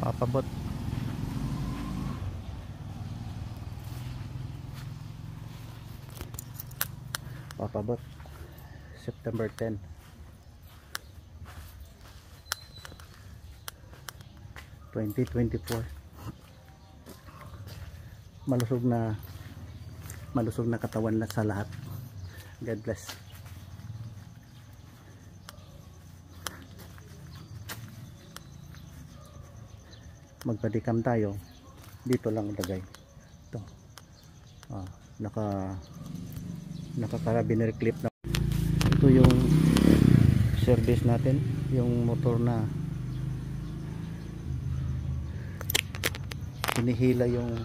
Papabot. Papabot. September 10. Malusog na katawan na sa lahat. God bless. Magpadikam tayo. Dito lang ilagay. Ito. Naka carabiner clip na. Ito yung service natin, yung motor na hinihila yung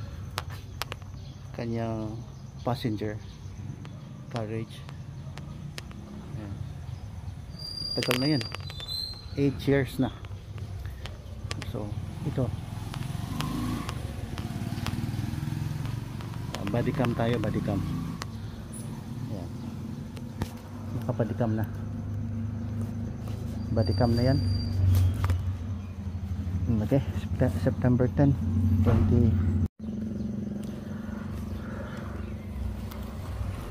kanyang passenger carriage. Ayan. Tagal na yan, 8 years na. So ito, body cam tayo, body cam. Ayan. Nakabody cam na, body cam na yan. Okay, September 10, 20.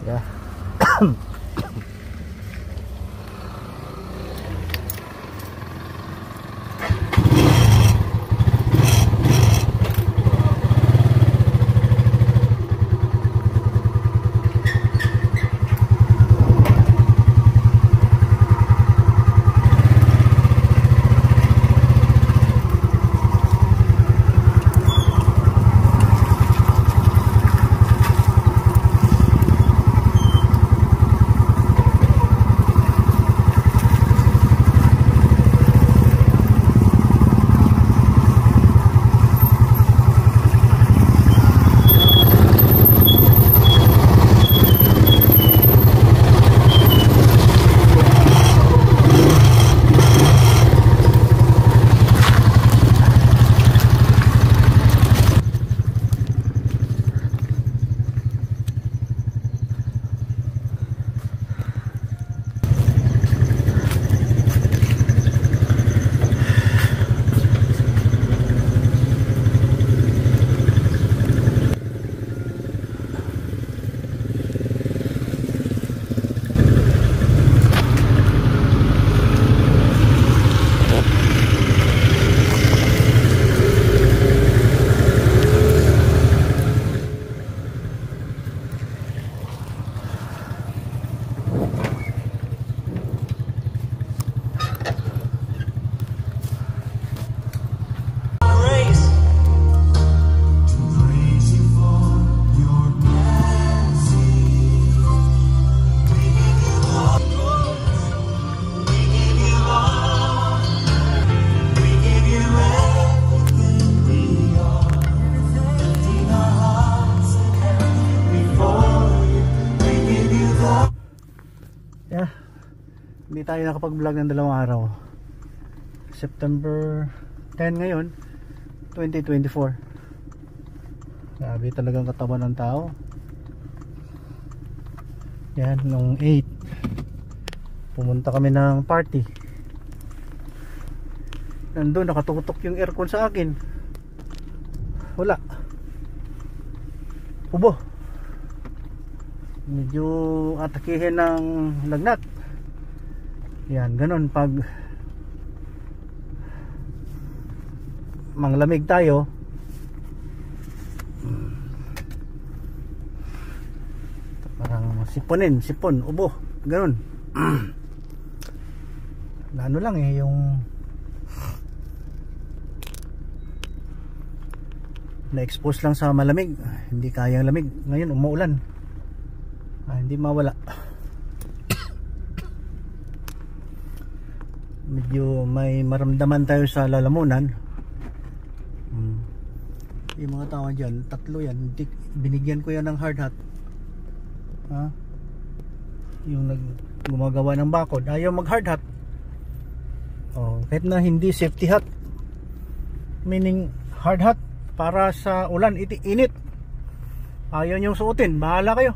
Yeah. Hindi tayo nakapag-vlog ng 2 araw. September 10 ngayon, 2024. Grabe talagang katawan ng tao. Yan, nung 8 pumunta kami ng party. Nandun, nakatutok yung aircon sa akin. Wala. Ubo. Medyo atakihin ng lagnat. Yan, ganun pag manglamig tayo. Parang sipon, ubo, ganun. Ano lang yung na-expose lang sa malamig, hindi kayang lamig. Ngayon umuulan, hindi mawala. Medyo may maramdaman tayo sa lalamunan. Yung mga tao dyan, 3 yan, binigyan ko yan ng hard hat. Yung gumagawa ng bakod, ayaw mag hard hat. Kahit na hindi safety hat, meaning hard hat para sa ulan, init, ayaw nyong suotin, bahala kayo.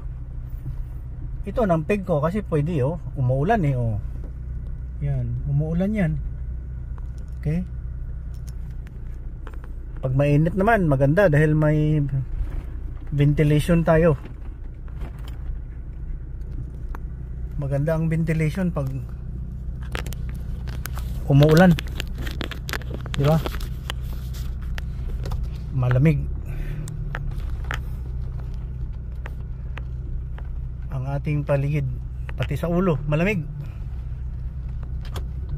Ito nampig ko kasi pwede umuulan yan, umuulan yan. Okay, Pag mainit naman maganda dahil may ventilation tayo. Maganda ang ventilation pag umuulan, di ba? Malamig ang ating paligid, pati sa ulo malamig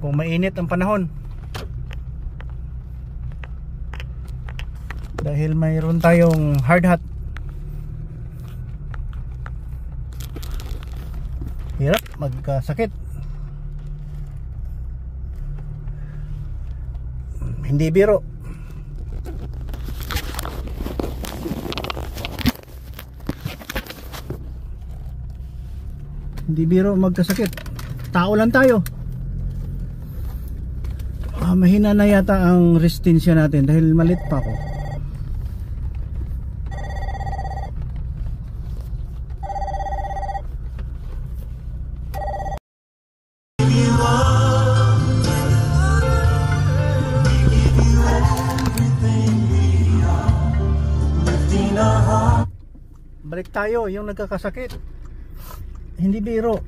kung mainit ang panahon, dahil mayroon tayong hard hat. Hirap magkasakit. Hindi biro. Hindi biro magkasakit. Tao lang tayo. Mahina na yata ang resistensya natin dahil malit pa ako. Balik tayo, yung nagkakasakit. Hindi biro.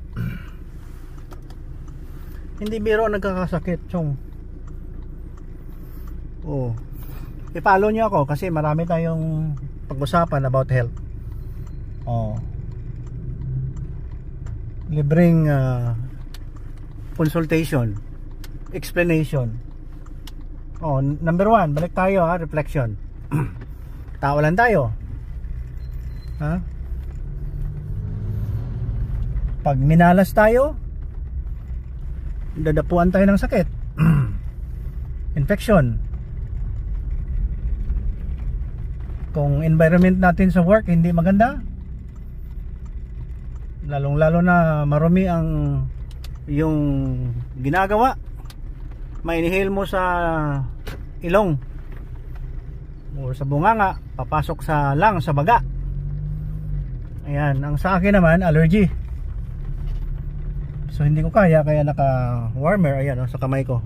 Hindi biro nagkakasakit, chong. Oh. I-follow niyo ako kasi marami tayong pag-usapan about health. Oh. Libreng consultation, explanation. Oh, number 1, balik tayo reflection. Tao lang tayo. Ha? Pag minalas tayo, dadapuan tayo ng sakit. Infection. Kung environment natin sa work hindi maganda, lalong lalo na marumi ang yung ginagawa, ma-inhale mo sa ilong o sa bunganga, papasok sa lung, sa baga. Ayan, ang sa akin naman allergy. So hindi ko kaya naka warmer. Ayan sa kamay ko,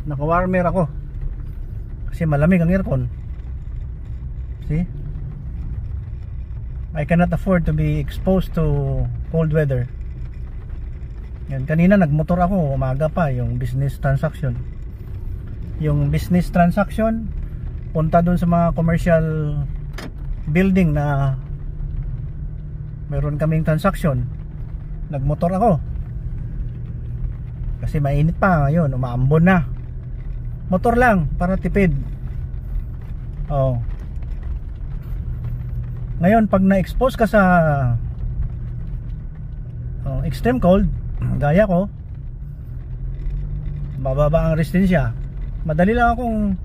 naka warmer ako kasi malamig ang aircon. See, I cannot afford to be exposed to cold weather. Yan, kanina nagmotor ako umaga pa, yung business transaction. Yung business transaction punta dun sa mga commercial building na meron kaming transaction. Nagmotor ako kasi mainit pa ngayon, umaambon na. Motor lang para tipid. Oh. Ngayon pag na-expose ka sa extreme cold, gaya ko, bababa ang resistensya. Madali lang akong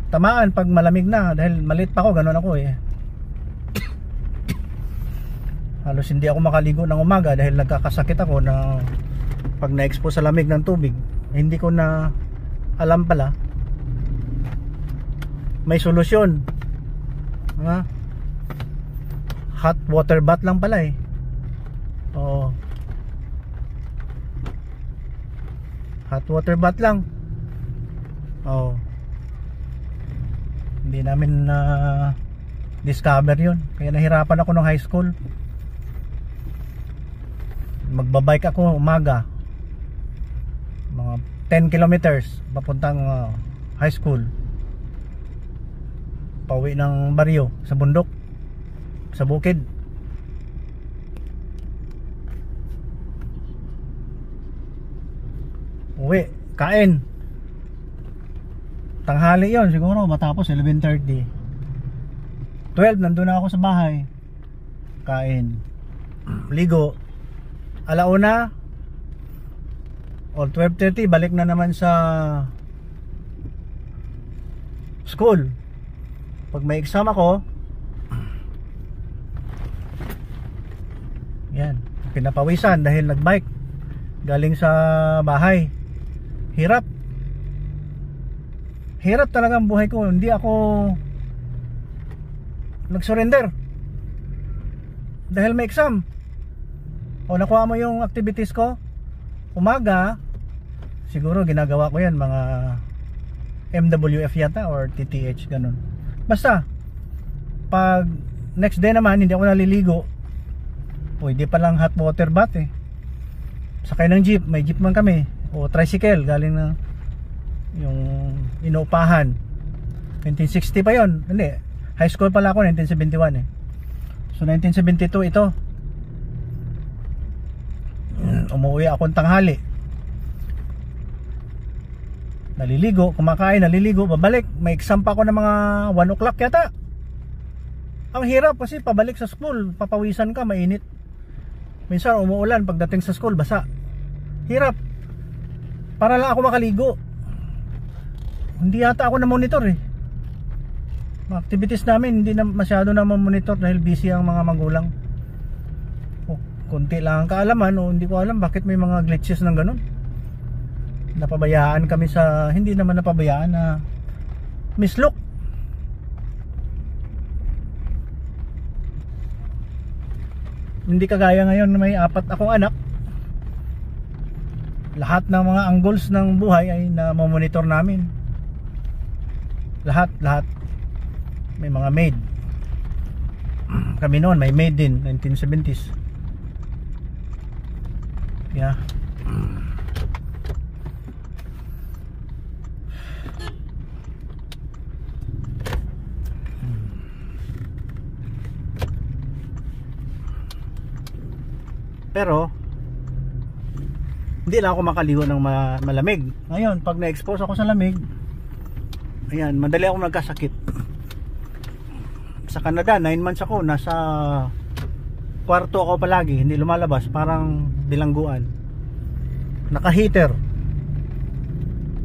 tamaan pag malamig na dahil maliit pa ako, ganun ako eh. Halos hindi ako makaligo ng umaga dahil nagkakasakit ako na pag na-expose sa lamig ng tubig. Hindi ko na alam pala may solusyon. Ha? Hot water bath lang pala eh. Oo. Hot water bath lang. Oo. Hindi namin na discover yun. Kaya nahirapan ako nung high school. Magbabike ako umaga, mga 10 kilometers papuntang high school, pauwi ng baryo sa bundok, sa bukid. Uwi, kain, tanghali yon siguro, matapos 11:30, 12 nandun na ako sa bahay, kain, ligo, alauna o 12:30 balik na naman sa school. Pag may exam ako, yan, pinapawisan dahil nagbike galing sa bahay. Hirap talaga ang buhay ko. Hindi ako nag-surrender dahil may exam. O nakuha mo yung activities ko umaga, siguro ginagawa ko yan mga MWF yata or TTH, ganun. Basta pag next day naman hindi ako naliligo, pwede palang hot water bath eh. Sakay ng jeep, may jeep man kami, o tricycle galing na yung inuupahan. 1960 pa yon, hindi, high school pala ako 1971 eh. So 1972 ito. Umuwi akong tanghali, naliligo, kumakain, naliligo, babalik. May exam pa ako ng mga 1 o'clock yata. Ang hirap kasi pabalik sa school, papawisan ka, mainit. Minsan umuulan, pagdating sa school basa. Hirap. Para lang ako makaligo. Hindi yata ako na monitor eh. Mga activities namin hindi na masyado na monitor dahil busy ang mga magulang. O, konti lang ang kaalaman, o hindi ko alam bakit may mga glitches ng ganun. Napabayaan kami sa, hindi naman napabayaan na mislook. Hindi kagaya ngayon na may 4 akong anak. Lahat ng mga angles ng buhay ay na-monitor namin. Lahat. May mga maid. Kami noon may maid din, 1970s. Yeah. Pero hindi lang ako makaligo ng malamig. Ngayon, pag na-expose ako sa lamig, ayan, madali ako nagkasakit. Sa Canada, 9 months ako, nasa kwarto ako palagi, hindi lumalabas, parang bilangguan. Naka-heater.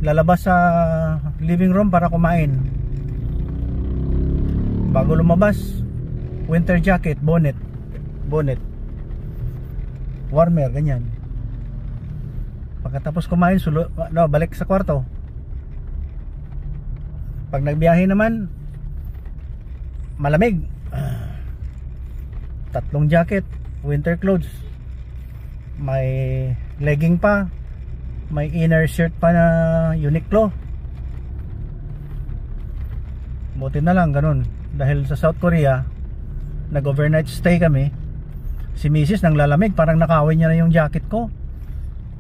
Lalabas sa living room para kumain. Bago lumabas, winter jacket, bonnet. Warmer, ganyan. Pagkatapos kumain, balik sa kwarto. Pag nagbiyahe naman, malamig. 3 jacket, winter clothes. May legging pa, may inner shirt pa na Uniqlo. Buti na lang ganun. Dahil sa South Korea, nag-overnight stay kami. Si Mrs. nang lalamig, parang nakawin niya na yung jacket ko.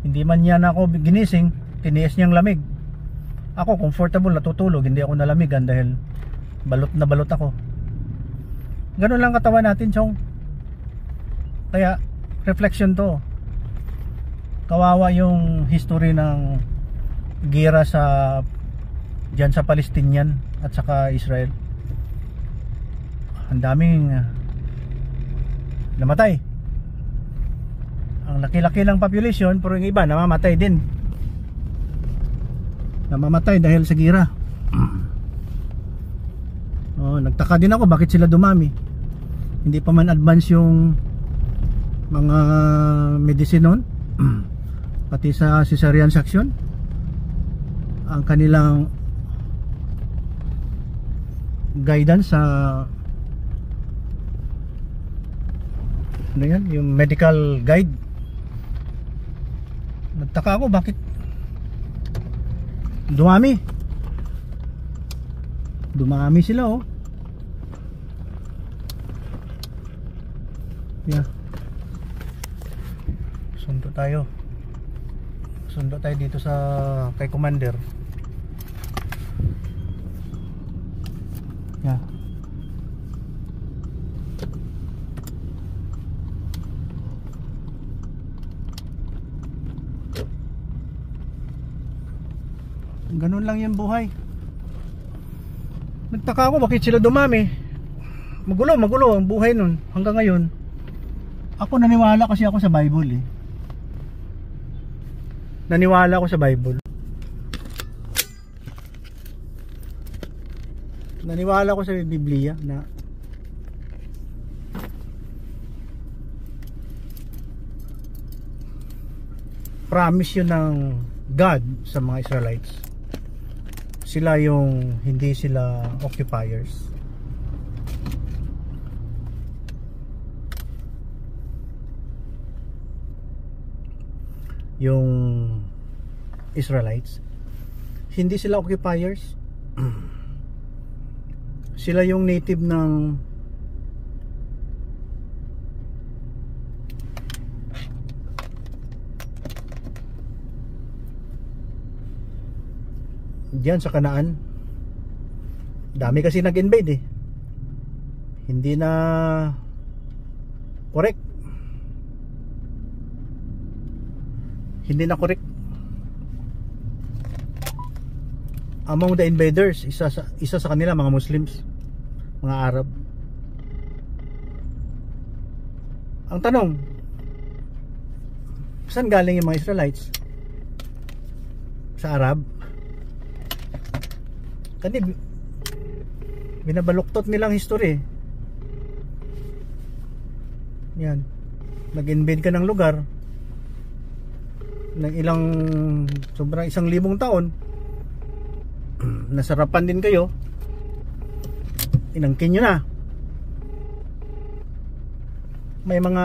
Hindi man niya na ako ginising, tiniis niyang lamig. Ako comfortable, natutulog, hindi ako nalamigan dahil balot na balot ako. Ganun lang katawan natin, Chong. Kaya reflection to. Kawawa yung history ng gera sa diyan sa Palestinian at saka Israel. Ang daming namatay. Ang laki-laki ng population, pero yung iba namamatay din. Namamatay dahil sa gira. Nagtaka din ako bakit sila dumami. Hindi pa man advance yung mga medicine noon. Pati sa cesarean section, ang kanilang guidance sa ano yan, yung medical guide. Nagtaka ako bakit dumami sila, oh. Yeah. Sundo tayo dito sa kay Commander. Yeah. Ganun lang yung buhay. Nagtaka ako bakit sila dumami. Magulo ang buhay nun hanggang ngayon. Ako naniwala kasi ako sa Bible eh. Naniwala ako sa Bible. Naniwala ako sa Biblia na promise yun ng God sa mga Israelites. Sila yung hindi sila occupiers. Yung Israelites Hindi sila occupiers. Sila yung native ng diyan sa Kanaan. Dami kasi nag-invade eh. Hindi na correct. Hindi na correct. Among the invaders, isa sa kanila mga Muslims, mga Arab. Ang tanong, saan galing yung mga Israelites? Sa Arab? Kasi binabaluktot nilang history. Yan. Nag-invade ka ng lugar ng ilang, sobrang 1,000 taon, nasarapan din kayo, inangkin nyo na. May mga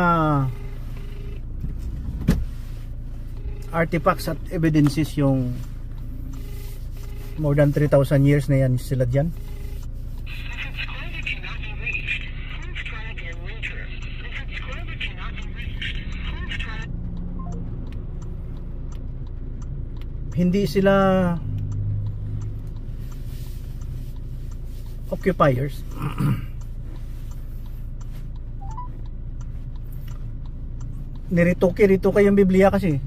artifacts at evidences yung more than 3,000 years na yan sila dyan. Hindi sila occupiers. Nirituki yung Biblia kasi.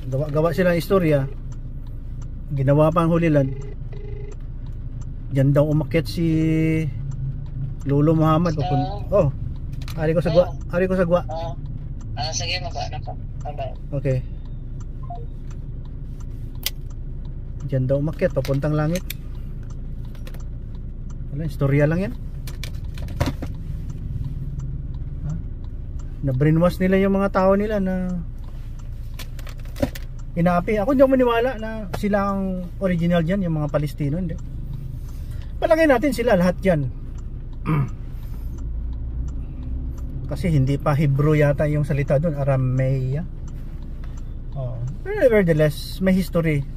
Gawa sila ng istorya. Ginawa pa ang Holy Land. Diyan daw umakyat si Lolo Muhammad. Oh, ari ko sa gwa. Sige, mag-ano ka. Okay. Diyan daw umakyat, papuntang langit. Wala, istorya lang yan. Na-brainwash nila yung mga tao nila na inaapi. Ako hindi ako maniwala na sila ang original dyan, yung mga Palestino. Hindi. Palagay natin sila lahat dyan. Kasi hindi pa Hebrew yata yung salita doon, Aramea. Pero nevertheless, may history.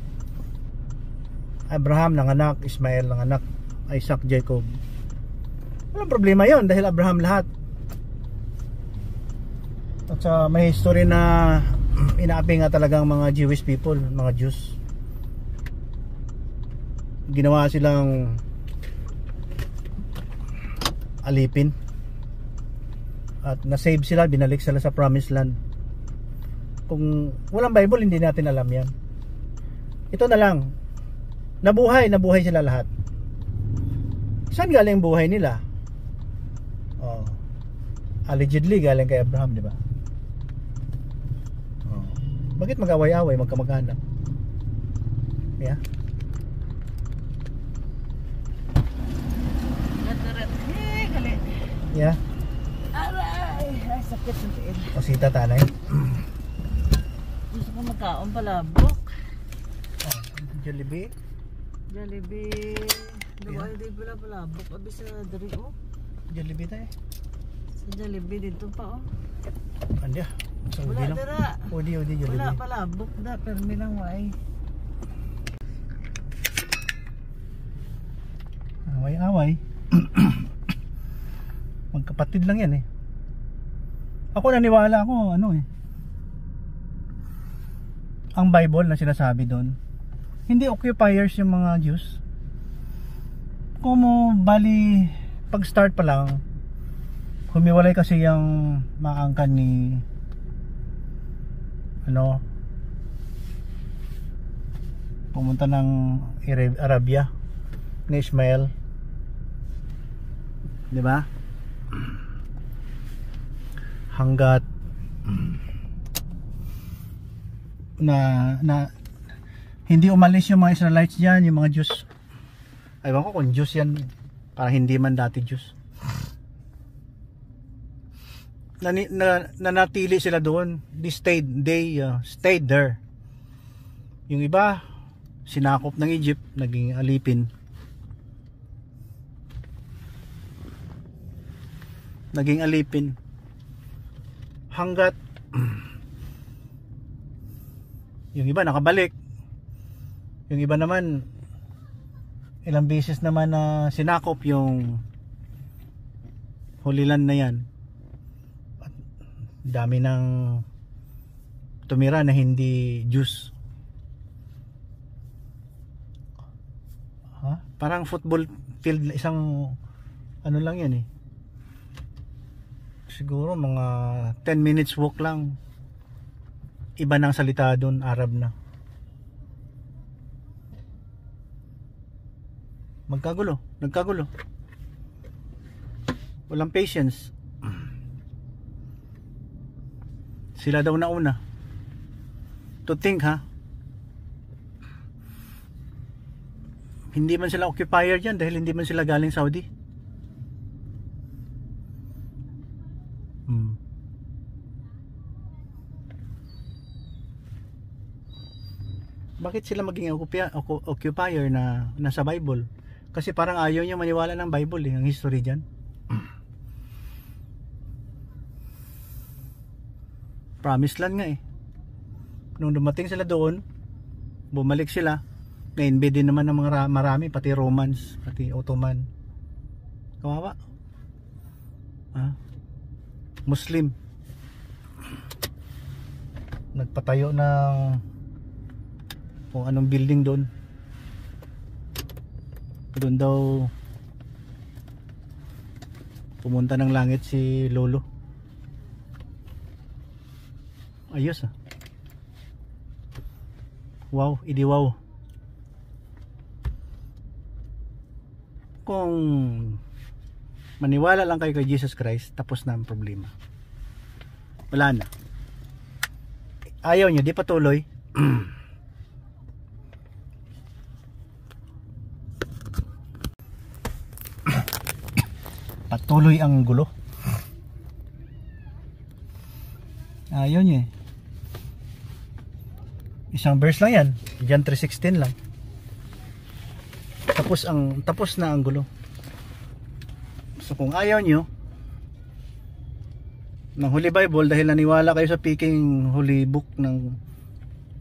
Abraham nanganak, Ismael nanganak, Isaac, Jacob. Walang problema yon dahil Abraham lahat. At may history na inaapi nga talagang mga Jewish people, mga Jews. Ginawa silang alipin. At na-save sila, binalik sila sa Promised Land. Kung walang Bible, hindi natin alam yan. Ito na lang, nabuhay sila lahat. Saan galing buhay nila? Allegedly galing kay Abraham, di ba? Bakit mag-away-away, magkamag-anak? Yeah. Yeah. Ay, sakit ng tiil. O sita tanay. Gusto ko magkaon palabok. Jollibee. Jollibee. Daway di pala palabok. Abi sa dari o. Jollibee tayo. Sa Jollibee dito pa o. Andi ah. Wala dira. Odi Jollibee. Wala palabok da. Permi lang way. Away-away. Magkapatid lang yan eh. Ako naniwala ako ang Bible na sinasabi doon, hindi occupiers yung mga Jews. Kung bali pag start pa lang humiwalay kasi yung maangkan ni pumunta ng Arabia ni Ismael, di ba? Hanggat na hindi umalis yung mga Israelites diyan, yung mga Jews. Aywan ko kung Jews yan, para hindi man dati Jews. Nanatili sila doon. They stayed there. Yung iba sinakop ng Egypt, naging alipin. Hanggat Yung iba nakabalik. Yung iba naman ilang beses naman na sinakop yung Holy Land na yan. At dami ng tumira na hindi Jews. Parang football field, isang ano lang yan eh. Siguro mga 10 minutes walk lang. Iba nang salita doon, Arab na. Nagkagulo. Walang patience. Sila daw nauna. To think hindi man sila occupier dyan dahil hindi man sila galing Saudi. Bakit sila maging occupier na nasa Bible? Kasi parang ayaw niya maniwala ng Bible ang history dyan. Promised land nga eh. Nung dumating sila doon, bumalik sila, na-invade din naman ng mga marami, pati Romans, pati Ottoman. Kawawa. Muslim. Nagpatayo ng kung anong building doon. Doon daw pumunta ng langit si Lolo. Ayos Wow, idi wow. Kung maniwala lang kayo kay Jesus Christ, tapos na ang problema. Wala na. Ayaw nyo, di patuloy. Patuloy ang gulo. Ayaw nyo eh. Isang verse lang yan, John 3:16 lang. Tapos na ang gulo. So kung ayaw nyo ng Holy Bible dahil naniwala kayo sa Peking Holy Book ng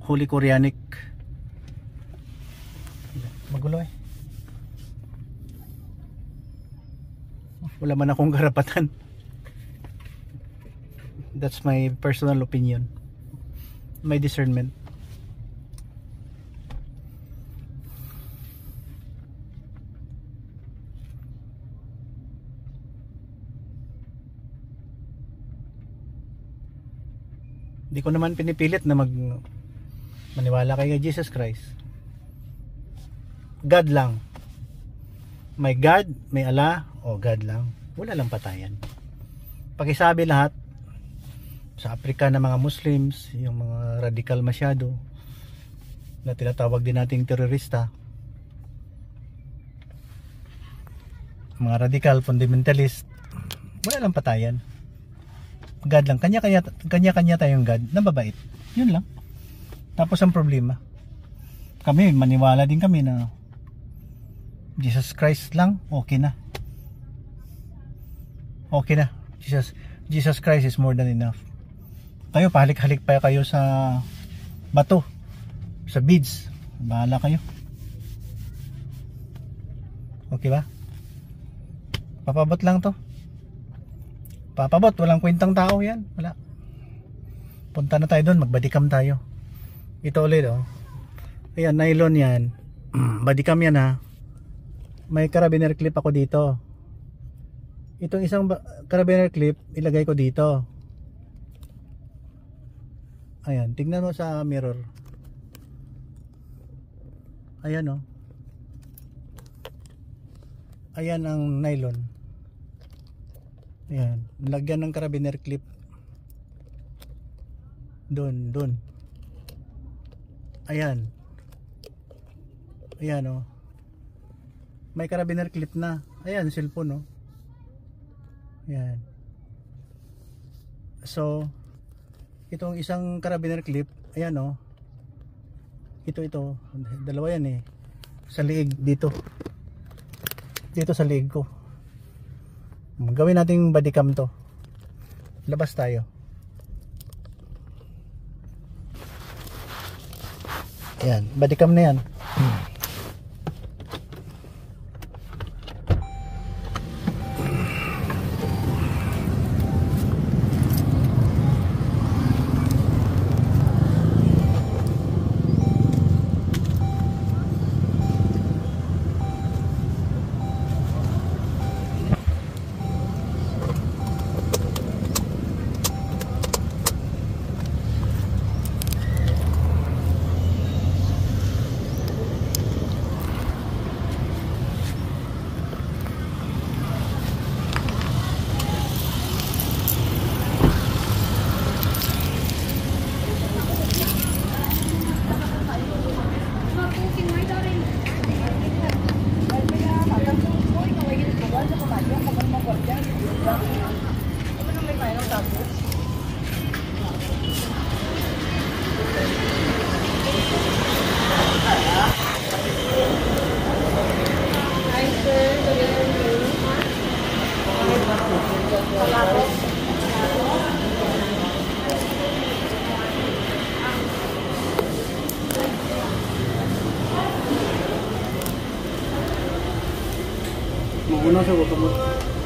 Holy Koreanic, magulo eh. Wala man akong karapatan. That's my personal opinion, my discernment. Hindi ko naman pinipilit na maniwala kay Jesus Christ. God lang. May God, may Allah, o God lang. Wala lang patayan. Pakisabi lahat sa Africa na mga Muslims, yung mga radical masyado na tinatawag din nating terorista, mga radical fundamentalist, wala lang patayan. God lang, kanya-kanya tayong God na mabait. Yun lang. Tapos ang problema, kami maniwala din kami na Jesus Christ lang, okay na. Okay na. Jesus Christ is more than enough. Kayo pahalik-halik pa kayo sa bato, sa beads, bahala kayo. Okay ba? Papabot lang to. Papabot, walang kwentang tao yan. Wala. Punta na tayo doon, magbadikam tayo. Ito ulit Ayan, nylon yan. Badikam yan May carabiner clip ako dito. Itong isang carabiner clip, ilagay ko dito. Ayan, tignan mo sa mirror. Ayan Ayan ang nylon. Ayan, lagyan ng carabiner clip. Doon. Ayan. Ayan may carabiner clip na. Ayan, cellphone Ayan. So, itong isang carabiner clip, ayan ito, dalawa yan sa liig dito sa liig ko. Gawin nating bodycam to. Labas tayo. Yan, bodycam na yan. Muna sa butong mo.